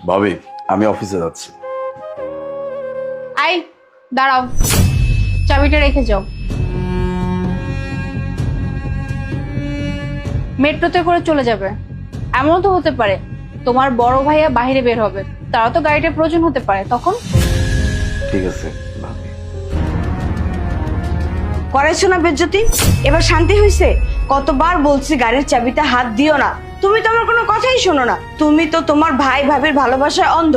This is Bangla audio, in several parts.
ভাবি, আমি অফিসে যাচ্ছি। আই দাঁড়াও, চাবিটা রেখে যাও। মেট্রোতে করে চলে যাবে। এমনও তো হতে পারে তোমার বড় ভাইয়া বাইরে বের হবে, তারা তো গাড়িটার প্রয়োজন হতে পারে, তখন ঠিক আছে ভাবি। করাইছো না বেজ্জতি? এবার শান্তি হয়েছে? কতবার বলছি গাড়ির চাবিতে হাত দিও না, তুমি তো আমার কোনো কথাই শোনো না। তুমি তো তোমার ভাই ভাবির ভালোবাসায় অন্ধ।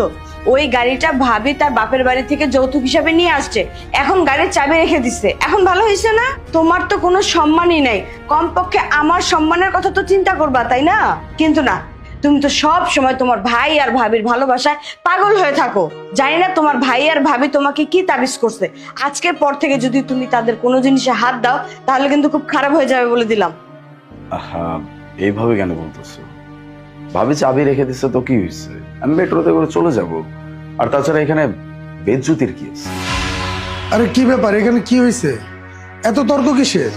ওই গাড়িটা ভাবি তার বাপের বাড়ি থেকে যৌতুক হিসাবে নিয়ে আসছে, এখন গাড়ির চাবি রেখে দিচ্ছে, এখন ভালো হয়েছে না? তোমার তো কোনো সম্মানই নাই, কমপক্ষে আমার সম্মানের কথা তো চিন্তা করবা, তাই না? কিন্তু না, তুমি তো সব সময় তোমার ভাই আর ভাবির ভালোবাসায় পাগল হয়ে থাকো। জানি না তোমার ভাই আর ভাবি তোমাকে কি তাবিজ করছে। আজকের পর থেকে যদি তুমি তাদের কোনো জিনিসে হাত দাও তাহলে কিন্তু খুব খারাপ হয়ে যাবে বলে দিলাম। আহা, এইভাবে কেন বলতেছো? ভাবি চাবি রেখে দিচ্ছে তো কি হয়েছে? আমি মেট্রোতে করে চলে যাব। আর তাছাড়া এখানে বেজ্জুতির কি আছে? আরে কি ব্যাপার, এখানে কি হয়েছে? এত তর্ক কিসের?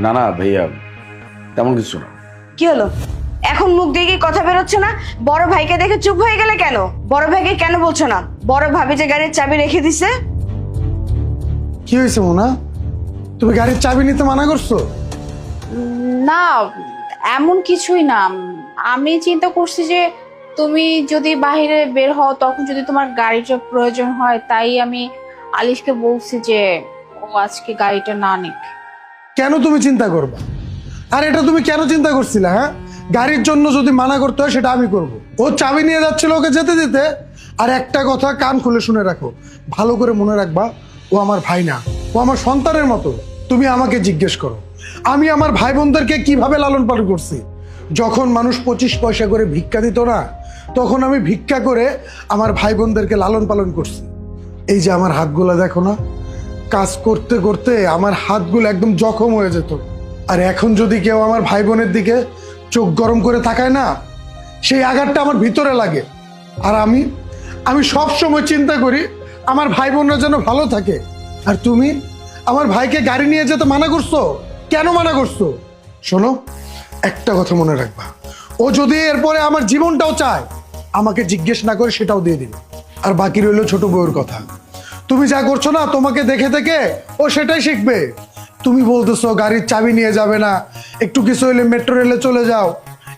না না ভাইয়া, তেমন কিছু না। কি হলো এখন? মুখ দিয়ে কি কথা বেরোচ্ছে না? বড় ভাইকে দেখে চুপ হয়ে গেলে কেন? বড় ভাইকে কেন বলছো না? বড় ভাবি যে গাড়ির চাবি রেখে দিছে। কি হয়েছে মোনা? তুমি গাড়ির চাবি নিতে মানা করছো? না, এমন কিছুই না। আমি চিন্তা করছি যে তুমি যদি বাইরে বের হও তখন যদি তোমার গাড়িটার প্রয়োজন হয়, তাই আমি আলিশকে বলছি যে ও আজকে গাড়িটা না নিক। কেন তুমি চিন্তা করবা? আর এটা তুমি কেন চিন্তা করছিলে? হ্যাঁ, গাড়ির জন্য যদি মানা করতে হয় সেটা আমি করব। ও চাবি নিয়ে যাচ্ছিল ওকে যেতে দিতে। আর একটা কথা কান খুলে শুনে রাখো, ভালো করে মনে রাখবা, ও আমার ভাই না, ও আমার সন্তানের মতো। তুমি আমাকে জিজ্ঞেস করো আমি আমার ভাই বোনদেরকে কিভাবে লালন পালন করছি। যখন মানুষ 25 পয়সা করে ভিক্ষা দিত না, তখন আমি ভিক্ষা করে আমার ভাই বোনদেরকে লালন পালন করছি। এই যে আমার হাতগুলো দেখো না, কাজ করতে করতে আমার হাতগুলো একদম জখম হয়ে যেত। আর এখন যদি কেউ আমার ভাই বোনের দিকে চোখ গরম করে তাকায় না, সেই আঘাতটা আমার ভিতরে লাগে। আর আমি সব সময় চিন্তা করি আমার ভাই বোনরা যেন ভালো থাকে। আর তুমি আমার ভাইকে গাড়ি নিয়ে যেতে মানা করছো, কেন মানা করছো? শোনো, একটা কথা মনে রাখবা, ও যদি এরপরে আমার জীবনটাও চায়, আমাকে জিজ্ঞেস না করে সেটাও দিয়ে দিবে। আর বাকি রইলো ছোট বউয়ের কথা। তুমি যা করছো না, তোমাকে দেখে দেখে ও সেটাই শিখবে। তুমি বলতেছো গাড়ির চাবি নিয়ে যাবে না, একটু কিছু হইলে মেট্রো রেলে চলে যাও,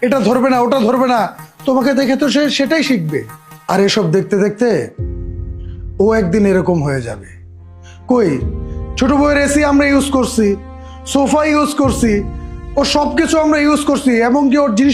এটা ধরবে না ওটা ধরবে না, তোমাকে দেখে তো সে সেটাই শিখবে। আর এসব দেখতে দেখতে ও একদিন এরকম হয়ে যাবে। কই, ছোট বউয়ের এসি আমরা ইউজ করছি, সোফা ইউজ করছি, ও সব কিছু আমরা ইউজ করছি, এমনকি ওর জিনিস